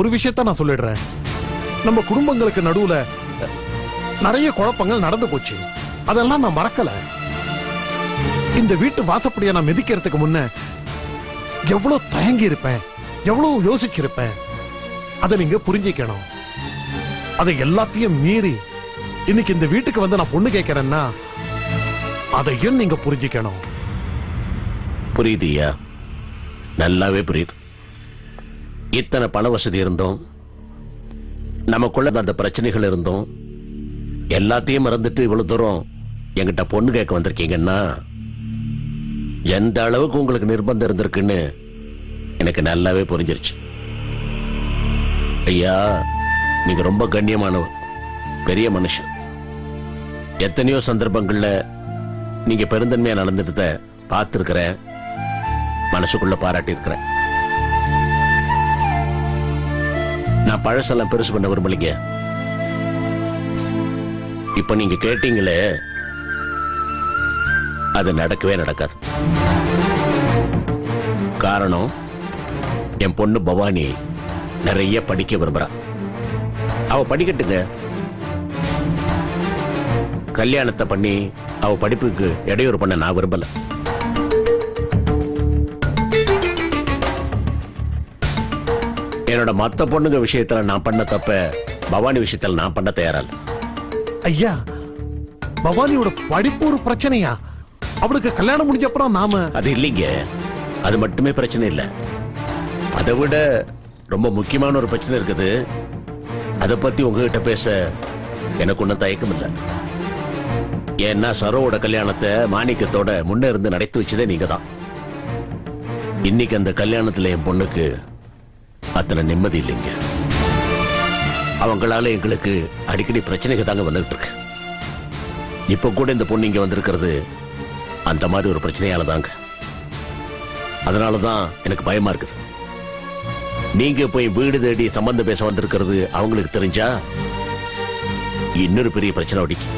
ஒரு விஷயத்த நான் சொல்லிடுறேன். நம்ம குடும்பங்களுக்கு நடுவுல நிறைய குழப்பங்கள் நடந்து போச்சு. அதெல்லாம் நான் மறக்கல. இந்த வீட்டு வாசப்படியை நான் மிதிக்கிறதுக்கு முன்ன எவ்வளவு தயங்கி இருப்பேன், எவ்வளவு யோசிச்சிருப்பேன். அதை நீங்க புரிஞ்சிக்கணும். அதை எல்லாத்தையும் மீறி இன்னைக்கு இந்த வீட்டுக்கு வந்து நான் பொண்ணு கேட்கிறேன்னா அதையும் நீங்க புரிஞ்சிக்கணும். புரியுதுயா, நல்லாவே புரியுது. இத்தனை பண வசதி இருந்தோம், நமக்குள்ள அந்த பிரச்சனைகள் இருந்தோம், எல்லாத்தையும் மறந்துட்டு இவ்வளவு தூரம் என்கிட்ட பொண்ணு கேட்க வந்திருக்கீங்கன்னா எந்த அளவுக்கு உங்களுக்கு நிர்பந்தம் இருந்திருக்குன்னு எனக்கு நல்லாவே புரிஞ்சிருச்சு. ஐயா, நீங்க ரொம்ப கண்ணியமானவர், பெரிய மனுஷன். எத்தனையோ சந்தர்ப்பங்கள்ல நீங்க பெருந்தன்மையா நடந்துட்டு பார்த்திருக்கிறேன், மனசுக்குள்ள பாராட்டி இருக்கிறேன். நான் பழசெல்லாம் பெருசு பண்ண விரும்பலைங்க. இப்ப நீங்க கேட்டீங்களே, அது நடக்கவே நடக்காது. காரணம், என் பொண்ணு பவானி நிறைய படிக்க விரும்புறா. அவ படிக்கட்டுங்க. கல்யாணத்தை பண்ணி அவ படிப்புக்கு இடையூறு பண்ண நான் விரும்பல. என்னோட மத்த பொண்ணுங்க விஷயத்துல நான் பண்ண தப்ப பவானி விஷயத்துல நான் பண்ண தயாரா. ஐயா, பவானியோட படிப்பு ஒரு பிரச்சனையா? அவளுக்கு கல்யாணம் முடிஞ்ச அப்புறம் நாம அது இல்லைங்க. அது மட்டுமே பிரச்சனை இல்ல, அதை விட ரொம்ப முக்கியமான ஒரு பிரச்சனை இருக்குது. அதை பத்தி உங்ககிட்ட பேச எனக்கு ஒன்னும் தயக்கம் இல்லை. ஏன்னா சரோவோட கல்யாணத்தை மாணிக்கத்தோட முன்ன இருந்து நடத்தி வச்சதே நீங்க தான். இன்னைக்கு அந்த கல்யாணத்துல என் பொண்ணுக்கு அத்தனை நிம்மதி இல்லைங்க. அவங்களால எங்களுக்கு அடிக்கடி பிரச்சனைக்கு தாங்க வந்துட்டு இருக்கு. இப்ப கூட இந்த பொண்ணு இங்க வந்திருக்கிறது அந்த மாதிரி ஒரு பிரச்சனையால தாங்க. அதனாலதான் எனக்கு பயமா இருக்குது. நீங்க போய் வீடு தேடி சம்பந்தம் பேச வந்திருக்கிறது அவங்களுக்கு தெரிஞ்சா இன்னொரு பெரிய பிரச்சனை ஒடிக்கு.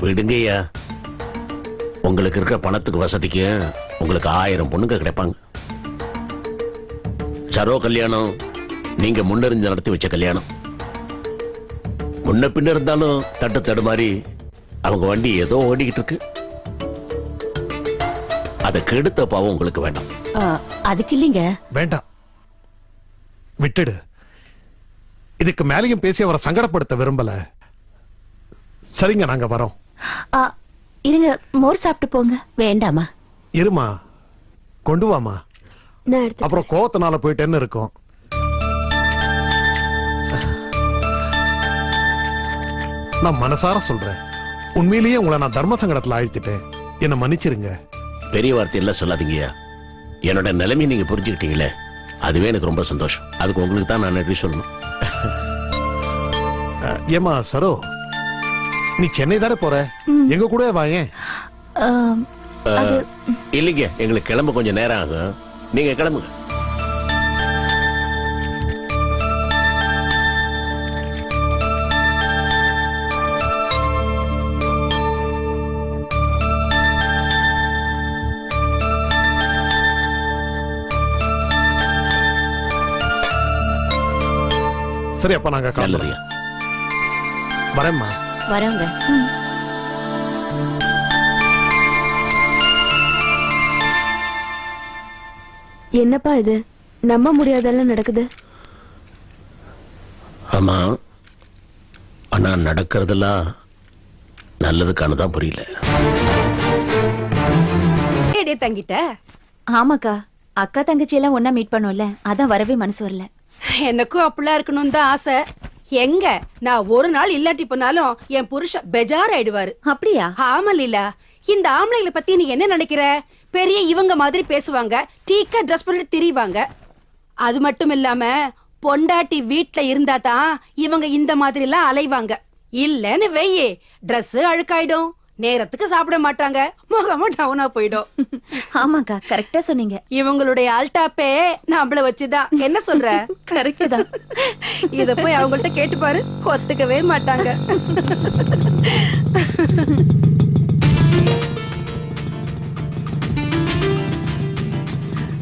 விடுங்கய்யா, உங்களுக்கு இருக்கிற பணத்துக்கு வசதிக்கு உங்களுக்கு 1000 பொண்ணுங்க கிடைப்பாங்க. சரோ கல்யாணம் நீங்க முன்னறிஞ்சு நடத்தி வச்ச கல்யாணம். முன்ன பின்ன இருந்தாலும் தட்டு தடுமாறி அவங்க வண்டி ஏதோ ஓடிக்கிட்டு இருக்கு. அதை கெடுத்த பாவம் உங்களுக்கு வேண்டாம். அதுக்கு இல்லைங்க. வேண்டாம், விட்டுடு. இதுக்கு மேலையும் பேசி அவரை சங்கடப்படுத்த விரும்பல. சரிங்க, நாங்க வரோம். இருங்க, மோர் சாப்பிட்டு போங்க. வேண்டாமா? இருமா, கொண்டு வாமா. அப்புறம் கோவத்தினால போயிட்டேன்னு இருக்கும். நான் மனசார சொல்றேன், உண்மையிலேயே உங்களை நான் தர்ம சங்கடத்துல ஆழ்த்திட்டேன். என்ன மன்னிச்சிருங்க. பெரிய வார்த்தை எல்லாம் சொல்லாதீங்கய்யா. என்னோட நிலைமையை நீங்க புரிஞ்சுக்கிட்டீங்களே, அதுவே எனக்கு ரொம்ப சந்தோஷம். அதுக்கு உங்களுக்கு தான் நான் நன்றி சொல்லணும். ஏமா சரோ, நீ சென்னை தானே போற, எங்க கூட வாயேன். இல்லைங்க, எங்களுக்கு கிளம்ப கொஞ்சம் நேரம் ஆகும். நீங்க கிளம்புங்க. சரி, அப்ப நாங்க நல்லதுயா. வரேம்மா. வரோங்க. என்னப்பா இது, நம்ப முடியாதெல்லாம் நடக்குது. ஆமா, ஆனா நடக்கிறதெல்லாம் நல்லதுக்கானதான். புரியல. தங்கிட்ட? ஆமாக்கா, அக்கா தங்கச்சி எல்லாம் ஒன்னா மீட் பண்ணோம்ல, அதான் வரவே மனசு வரல. எனக்கும் அப்படிலாம் இருக்கணும் தான் ஆசை. எங்க நான் ஒரு நாள் இல்லாட்டி போனாலும் என் புருஷன் பெஜார் ஆயிடுவாரு. அப்படியா? ஆமா லீலா, இந்த ஆம்பளைங்களை பத்தி நீ என்ன நினைக்கிற? பெரிய இவங்க மாதிரி பேசுவாங்க, டீக்கா ட்ரெஸ் பண்ணிட்டு திரிவாங்க. அது மட்டும் இல்லாம பொண்டாட்டி வீட்டுல இருந்தா தான் இவங்க இந்த மாதிரி எல்லாம் அலைவாங்க. இல்லன்னு வெய்யே, ட்ரெஸ் அழுக்காயிடும், நேரத்துக்கு சாப்பிட மாட்டாங்க, முகமும் டவுனா போயிடும். ஆமாக்கா, கரெக்டா சொன்னீங்க. இவங்களுடைய ஆல்டாப்பே நம்மள வச்சுதான். என்ன சொல்ற? கரெக்ட் தான். இத போய் அவங்கள்ட்ட கேட்டு பாரு, ஒத்துக்கவே மாட்டாங்க.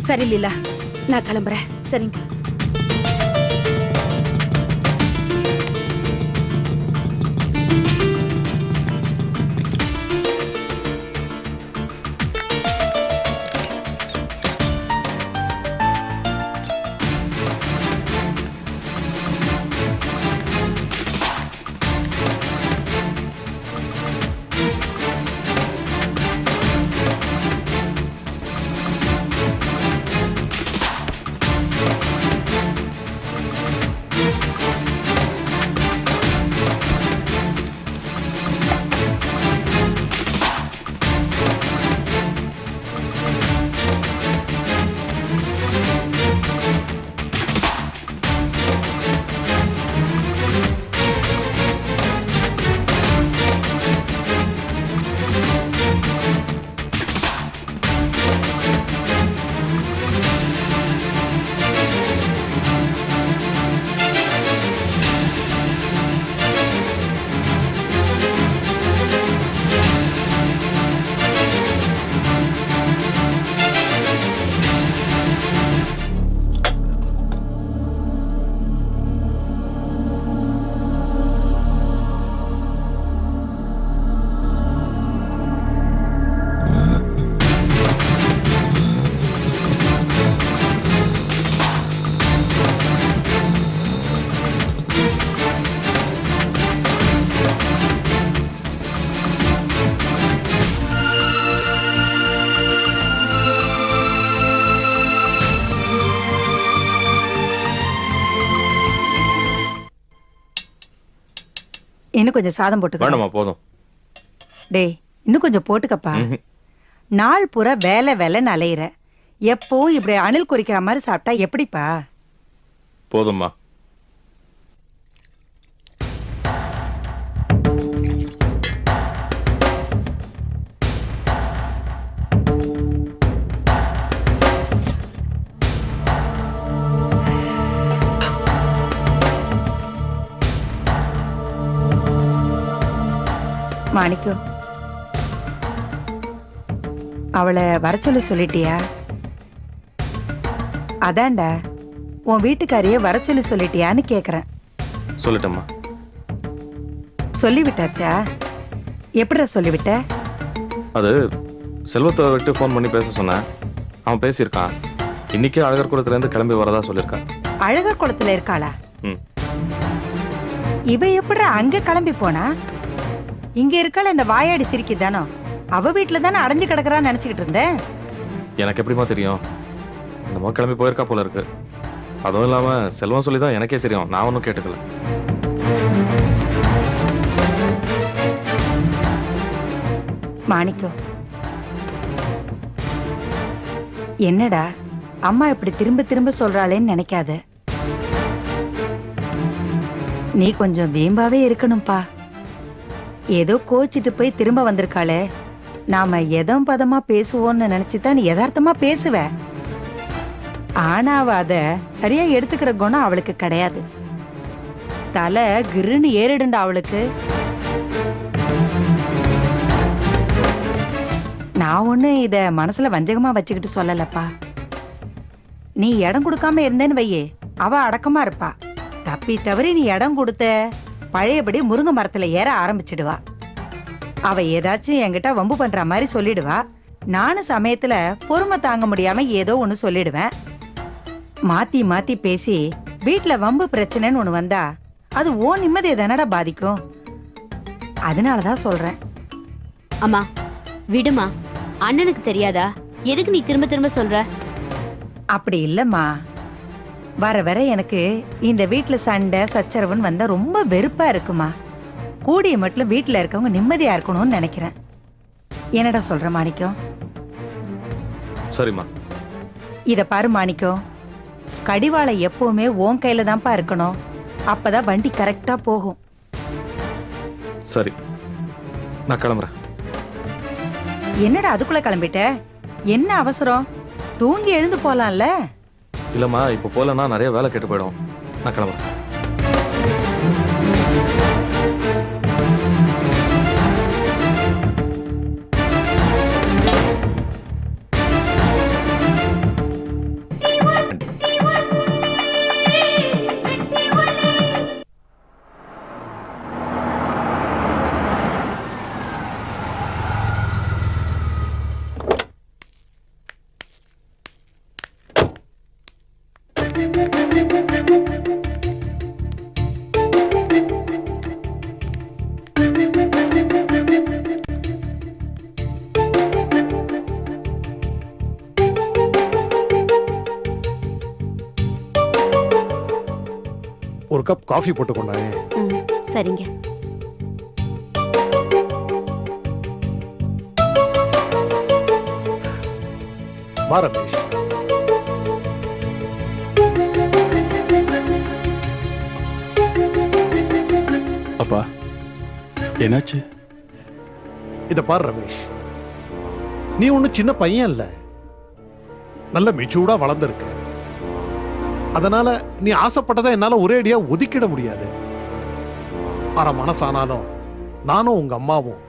சரி லீலா, நான் கிளம்புறேன். சரிங்க. இன்னும் கொஞ்சம் சாதம் போட்டுக்க. வேண்டாமா, போதும். டேய், இன்னும் கொஞ்சம் போட்டுக்கப்பா. நாள் பூரா வேலை வேலைன்னு அலையிற. எப்பவும் இப்படி அணில் குறிக்கிற மாதிரி சாப்பிட்டா எப்படிப்பா? போதும்மா. மாணிக்கம், அவளை வர சொல்லிட்டியா? அதான்டா, உன் வீட்டுக்காரிய வர சொல்லிட்டியான்னு கேக்குறேன். சொல்லிட்டேம்மா. சொல்லிவிட்டாச்சா? எப்படிடா சொல்லிவிட்ட? அது செல்வத்தை விட்டு ஃபோன் பண்ணி பேச சொன்னேன். அவன் பேசியிருக்கான். இன்னைக்கு அழகர் குளத்துலேருந்து கிளம்பி வரதா சொல்லியிருக்கான். அழகர் குளத்துல இருக்காளா? ம். இவ எப்படிடா அங்க கிளம்பி போனா? இங்க இருக்காள இந்த வாயாடி சிரிக்குதானோ? அவ வீட்டுல தானே அடைஞ்சு கிடக்குறான்னு நினைச்சுக்கிட்டு இருந்தேன். எனக்கு எப்படிமா தெரியும்? என்னமோ கிளம்பி போயிருக்கா போல இருக்கு. அதுவும் இல்லாம செல்வம் சொல்லி தான் எனக்கே தெரியும். நான் ஒன்றும் கேட்டுக்கல. மாணிக்கம், என்னடா அம்மா இப்படி திரும்ப திரும்ப சொல்றாளேன்னு நினைக்காத. நீ கொஞ்சம் வீம்பாவே இருக்கணும்பா. ஏதோ கோச்சிட்டு போய் திரும்ப வந்திருக்காளே, நாம எதம் பதமா பேசுவோம்னு நினைச்சுதான் நீ யதார்த்தமா பேசுவ. ஆனா அவ அத சரியா எடுத்துக்கிற குணம் அவளுக்கு கிடையாது. தலை கிருன்னு ஏறிடுண்டா அவளுக்கு. நான் ஒண்ணு இத மனசுல வஞ்சகமா வச்சுக்கிட்டு சொல்லலப்பா. நீ இடம் கொடுக்காம இருந்தேன்னு வையே, அவ அடக்கமா இருப்பா. தப்பி தவறி நீ இடம் கொடுத்த, பழையபடி முருங்கை மரத்துல ஏற ஆரம்பிச்சிடுவா. அவ ஏதாச்சும் என்கிட்ட வம்பு பண்ற மாதிரி சொல்லிடுவா. நானும் சமயத்துல பொறுமை தாங்க முடியாம ஏதோ ஒண்ணு சொல்லிடுவேன். மாத்தி மாத்தி பேசி வீட்டுல வம்பு பிரச்சனைன்னு ஒண்ணு வந்தா அது ஓ நிம்மதியை தானடா பாதிக்கும். அதனாலதான் சொல்றேன். அம்மா விடுமா, அண்ணனுக்கு தெரியாதா? எதுக்கு நீ திரும்ப திரும்ப சொல்ற? அப்படி இல்லம்மா, வர வர எனக்கு இந்த வீட்டுல சண்டை சச்சரவுன்னு வந்தா ரொம்ப வெறுப்பா இருக்குமா. கூடிய மட்டும் வீட்டுல இருக்கவங்க நிம்மதியா இருக்கணும்னு நினைக்கிறேன். என்னடா சொல்ற மாணிக்கம்? சரிம்மா. இத பாரு மாணிக்கம், கடிவாளை எப்பவுமே உன் கையில தான்ப்பா இருக்கணும். அப்பதான் வண்டி கரெக்டா போகும். சரி, நான் கிளம்புறேன். என்னடா அதுக்குள்ள கிளம்பிட்ட? என்ன அவசரம்? தூங்கி எழுந்து போலாம்ல. இல்லம்மா, இப்போ போலன்னா நிறைய வேலை கெட்டு போயிடும். நான் கிளம்புறேன். ஒரு கப் காஃபி போட்டு கொண்டாயே. ம், சரிங்க. வா ரமேஷ். அப்பா என்னாச்சு? இத பாரு ரமேஷ், நீ ஒன்னும் சின்ன பையன் இல்ல, நல்ல மெச்சூர்டா வளர்ந்திருக்க. அதனால நீ ஆசைப்பட்டதை என்னால ஒரே அடியா ஒதுக்கிட முடியாது. ஆனா மனசானாலும் நானும் உங்க அம்மாவும்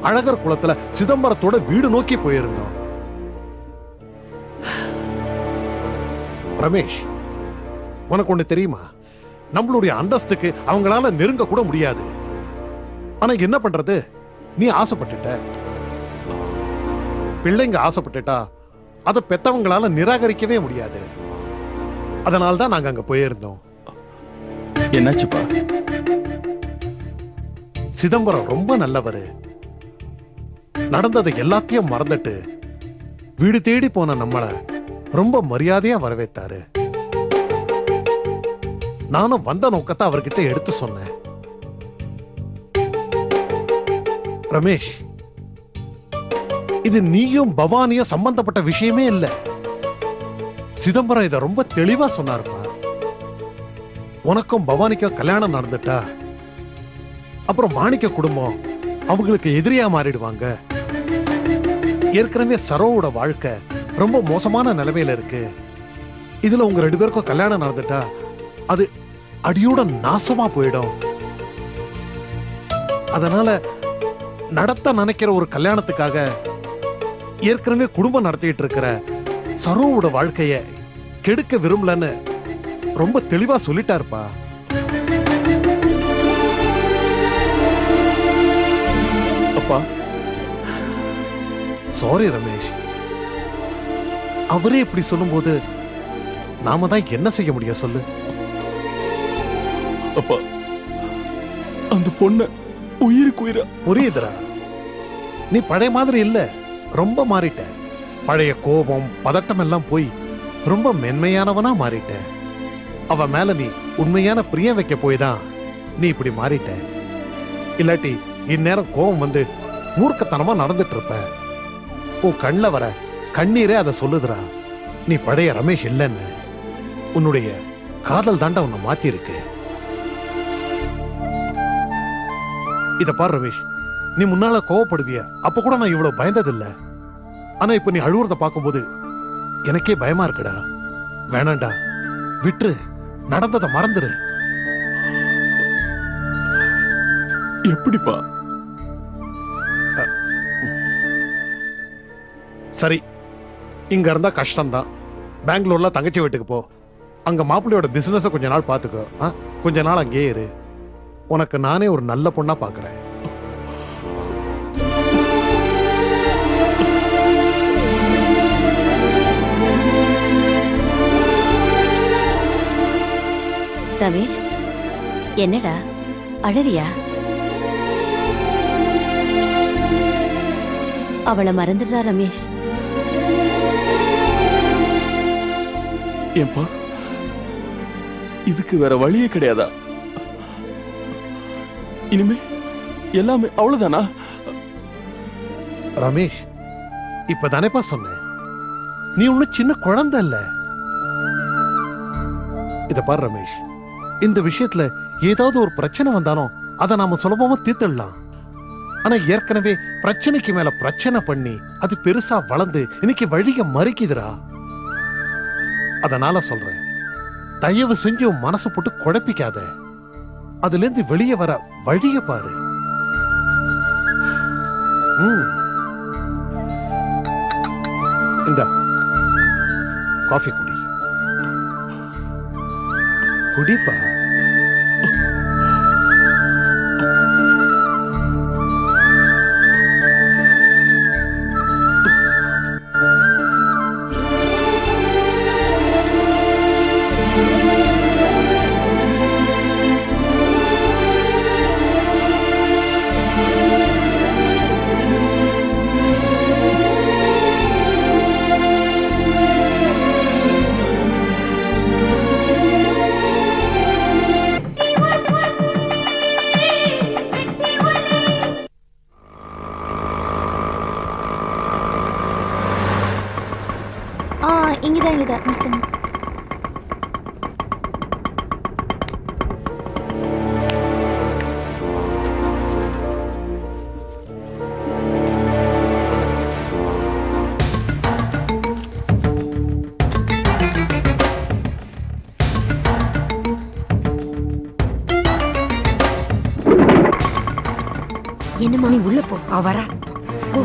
அழகர் குளத்துல சிதம்பரத்தோட வீடு நோக்கி போயிருந்தோம். ரமேஷ், உனக்கு ஒண்ணு தெரியுமா? நம்மளுடைய அந்தஸ்துக்கு அவங்களால நெருங்க கூட முடியாது. ஆனா என்ன பண்றது, நீ ஆசைப்பட்டுட்ட. பிள்ளைங்க ஆசைப்பட்டுட்டா அதை பெத்தவங்களால நிராகரிக்கவே முடியாது. அதனால்தான் நாங்க அங்க போயிருந்தோம். என்னாச்சுப்பா? சிதம்பரம் ரொம்ப நல்லவரு. நடந்ததை எல்லாத்தையும் மறந்துட்டு வீடு தேடி போன நம்மள ரொம்ப மரியாதையா வரவேத்தாரு. நானும் வந்த நோக்கத்தை அவர்கிட்ட எடுத்து சொன்னேன். ரமேஷ், இது நீயும் பவானியும் சம்பந்தப்பட்ட விஷயமே இல்ல. சிதம்பரம் இத ரொம்ப தெளிவா சொன்னாருப்பா. உனக்கும் பவானிக்கும் கல்யாணம் நடந்துட்டா அப்புறம் மாணிக்க குடும்பம் அவங்களுக்கு எதிரியா மாறிடுவாங்க. ஏற்கனவே சரோவோட வாழ்க்கை ரொம்ப மோசமான நிலைமையில இருக்கு. இதுல உங்க 2 பேருக்கும் கல்யாணம் நடந்துட்டா அது அடியோட நாசமா போயிடும். அதனால நடத்த நினைக்கிற ஒரு கல்யாணத்துக்காக ஏற்கனவே குடும்பம் நடத்திட்டு இருக்கிற சரோவோட வாழ்க்கைய கெடுக்க விரும்பலன்னு ரொம்ப தெளிவா சொல்லிட்டாருப்பா. அப்பா சாரி ரமேஷ், அவரே இப்படி சொல்லும்போது நாம தான் என்ன செய்ய முடியும் சொல்லு? அப்பா, அந்த பொண்ண உயிருக்கு உயிரா. புரியுதுரா, நீ பழைய மாதிரி இல்ல, ரொம்ப மாறிட்ட. பழைய கோபம் பதட்டம் எல்லாம் போய் ரொம்ப மென்மையானவனா மாறிட்ட. அவ மேல நீ உண்மையான பிரியம் வைக்க போய் தான் நீ இப்படி மாறிட்ட. இல்லாட்டி இந்நேரம் கோபம் வந்து மூர்க்கத்தனமா நடந்துட்டு இருப்ப. உன் கண்ணில் வர கண்ணீரே அதை சொல்லுதுரா. நீ பழைய ரமேஷ் இல்லைன்னு. உன்னுடைய காதல் தாண்டா உன்னை மாத்தி இருக்கு. இத பாரு ரமேஷ், நீ முன்னால கோவப்படுவிய, அப்ப கூட நான் இவ்வளவு பயந்ததில்லை. ஆனா இப்ப நீ அழுவுறத பார்க்கும்போது எனக்கே பயமா இருக்குடா. வேணாண்டா, விட்டுரு, நடந்ததை மறந்துரு. எப்படிப்பா? சரி, இங்க இருந்தா கஷ்டம்தான். பெங்களூர்ல தங்கச்சி வீட்டுக்கு போ. அங்க மாப்பிள்ளையோட பிசினஸ் கொஞ்ச நாள் பாத்துக்கோ. கொஞ்ச நாள் அங்கேயே இரு. உனக்கு நானே ஒரு நல்ல பொண்ணா பாக்குறேன். ரமேஷ், என்னடா அழறியா? அவளை மறந்துடுறா ரமேஷ். ஏன்பா, இதுக்கு வேற வழியே கிடையாதா? இனிமே எல்லாமே அவ்வளவுதானா? ரமேஷ், இப்பதானேப்பா சொன்னேன், நீ ஒன்னும் சின்ன குழந்தை இல்ல. இத பாரு ரமேஷ், இந்த விஷயத்துல ஏதாவது ஒரு பிரச்சனை வந்தாலும் அதை நாம சுலபமா தீர்த்திடலாம். ஆனா ஏற்கனவே பிரச்சனைக்கு மேல பிரச்சனை பண்ணி அது பெருசா வளர்ந்து இன்னைக்கு வழிய மறிக்குதுரா. அதனால சொல்றேன், தயவு செஞ்சு உன் மனசு போட்டு குழப்பிக்காத. அதுல இருந்து வெளியே வர வழிய பாரு. இந்த காஃபி குடி, குடிப்பா. இங்கதான் நிறுத்துங்க. என்னம்மா நீ உள்ள போ, அவ வரா. போ.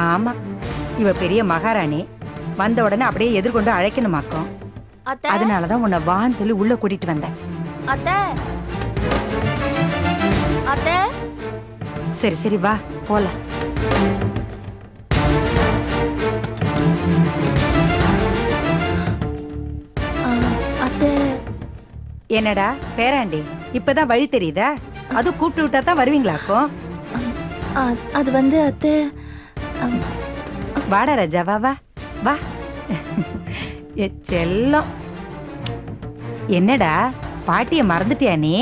ஆமா, இவ பெரிய மகாராணி. வந்த உடனே அப்படியே எதிர்கொண்டு அழைக்கணுமாக்கும். அதனாலதான் உன்னை வான்னு சொல்லி உள்ள கூட்டிட்டு வந்தேன். சரி சரி வா போலாம். என்னடா பேராண்டி, இப்பதான் வழி தெரியுதா? அது கூப்பிட்டு விட்டா தான் வருவீங்களாக்கும். அது வந்து அத்தை. வாடா ராஜா, வா வா வா. செல்லம், என்னடா பாட்டிய மறந்துட்டியா நீ?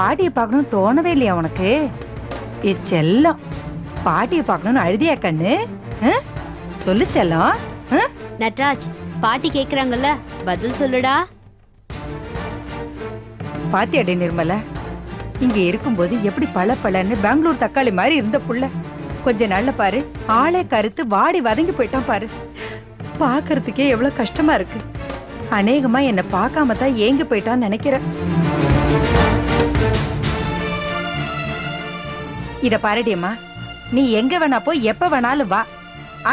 பாட்டிய பார்க்கணும் தோணவே இல்லையா உனக்கு? செல்லம், பாட்டிய பார்க்கணும்னு அழுதியா கண்ணு? சொல்லு செல்லம். நட்ராஜ், பாட்டி கேக்குறாங்கல்ல, பதில் சொல்லுடா. பாத்தியாடி நிர்மலா, இங்க இருக்கும்போது எப்படி பளபளன்னு பெங்களூர் தக்காளி மாதிரி இருந்த புள்ள கொஞ்ச நாள்ல பாரு ஆளே கருத்து வாடி வதங்கி போயிட்டான் பாரு. பாக்குறதுக்கே எவ்வளவு கஷ்டமா இருக்கு. அநேகமா என்ன பார்க்காம தான் ஏங்கி போயிட்டான்னு நினைக்கிறேன். இத பாருடியம்மா, நீ எங்க வேணா போய் எப்ப வேணாலும் வா.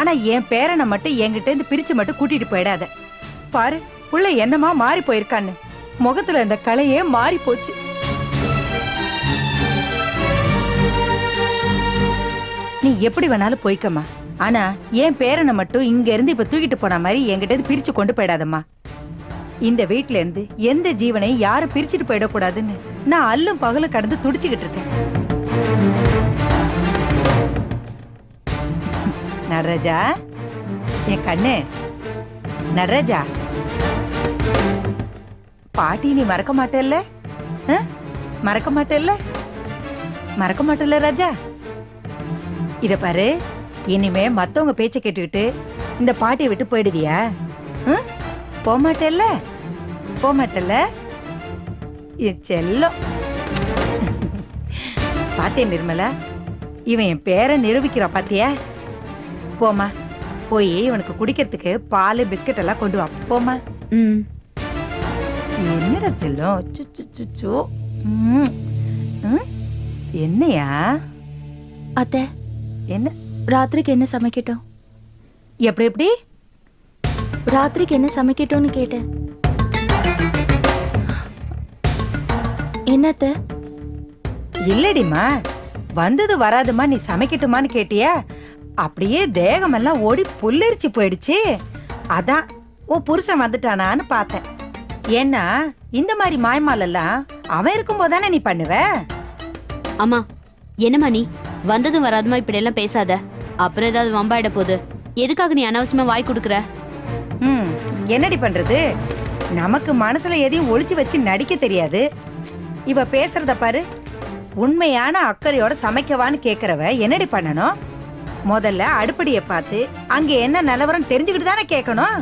ஆனா என் பேரனை மட்டும் என்கிட்ட இருந்து பிரிச்சு மட்டும் கூட்டிட்டு போயிடாத. பாரு புள்ள என்னமா மாறி போயிருக்கான்னு. முகத்துல இந்த கலையே மாறி போச்சு. நீ எப்படி வேணாலும் போய்க்கம்மா. ஆனா என் பேரனை மட்டும் இங்க இருந்து இப்ப தூக்கிட்டு போன மாதிரி என்கிட்ட இருந்து பிரிச்சு கொண்டு போயிடாதம்மா. இந்த வீட்டுல இருந்து எந்த ஜீவனையும் யாரும் பிரிச்சுட்டு போயிடக்கூடாதுன்னு நான் அல்லும் பகலும் கடந்து துடிச்சுக்கிட்டு இருக்கேன். நடராஜா, என் கண்ணு நடராஜா, பாட்டி நீ மறக்க மாட்டேல்ல? மறக்க மாட்டேல்ல? மறக்க மாட்டேல்ல ராஜா? இத பாரு, இனிமே மத்தவங்க பேச்ச கேட்டுக்கிட்டு இந்த பாட்டியை விட்டு போயிடுவியா? போமாட்டேல்ல? போமாட்டேல்ல? செல்லம். பாத்தியா நிர்மலா, இவன் என் பேரை நிரூபிக்கிறா பாத்தியா? போமா, போய் இவனுக்கு குடிக்கிறதுக்கு பால் பிஸ்கட் எல்லாம் கொண்டு வா. போமா. என்னடா செல்லம்? சுச்சு என்னையா? அத்தை, என்ன ராத்திரிக்கு என்ன சமைக்கட்டும்? எப்படி எப்படி? ராத்திரிக்கு என்ன சமைக்கட்டும்னு கேட்டேன். என்னத்த? இல்லடிமா, வந்தது வராதுமா நீ சமைக்கட்டுமான்னு கேட்டியா? அப்படியே தேகமெல்லாம் ஓடி புல்லரிச்சு போயிடுச்சு. அதான் உன் புருஷன் வந்துட்டானான்னு பார்த்தேன். ஏன்னா இந்த மாதிரி மாய்மால் எல்லாம் அவன் இருக்கும் போதானே நீ பண்ணுவ. அம்மா, என்னம்மா நீ வந்ததும் வராதுமா இப்படி எல்லாம் பேசாத. அப்புறம் ஏதாவது வம்பாயிட போகுது. எதுக்காக நீ அனாவசியமா வாய் கொடுக்குற? என்னடி பண்றது? நமக்கு மனசுல எதையும் ஒளிச்சு வச்சு நடிக்க தெரியாது. இவ பேசுறத பாரு. உண்மையான அக்கறையோட சமைக்கவான்னு கேக்குறவ என்னடி பண்ணணும்? முதல்ல அடுப்படியை பார்த்து அங்க என்ன நிலவரம் தெரிஞ்சுக்கிட்டு தானே கேட்கணும்.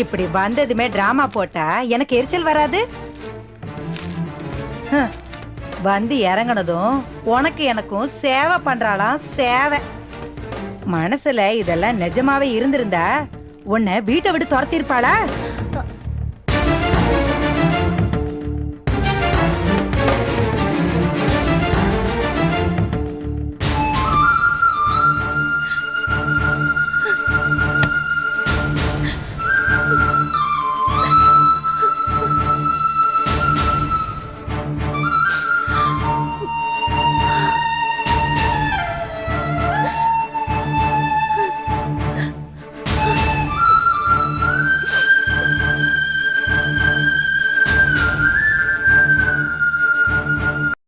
இப்படி வந்ததுமே டிராமா போட்டா எனக்கு எரிச்சல் வராது. வந்து இறங்கினதும் உனக்கு எனக்கும் சேவை பண்றாளாம் சேவை. மனசுல இதெல்லாம் நிஜமாவே இருந்திருந்தா உன்னை வீட்டை விட்டு துரத்திருப்பாளா?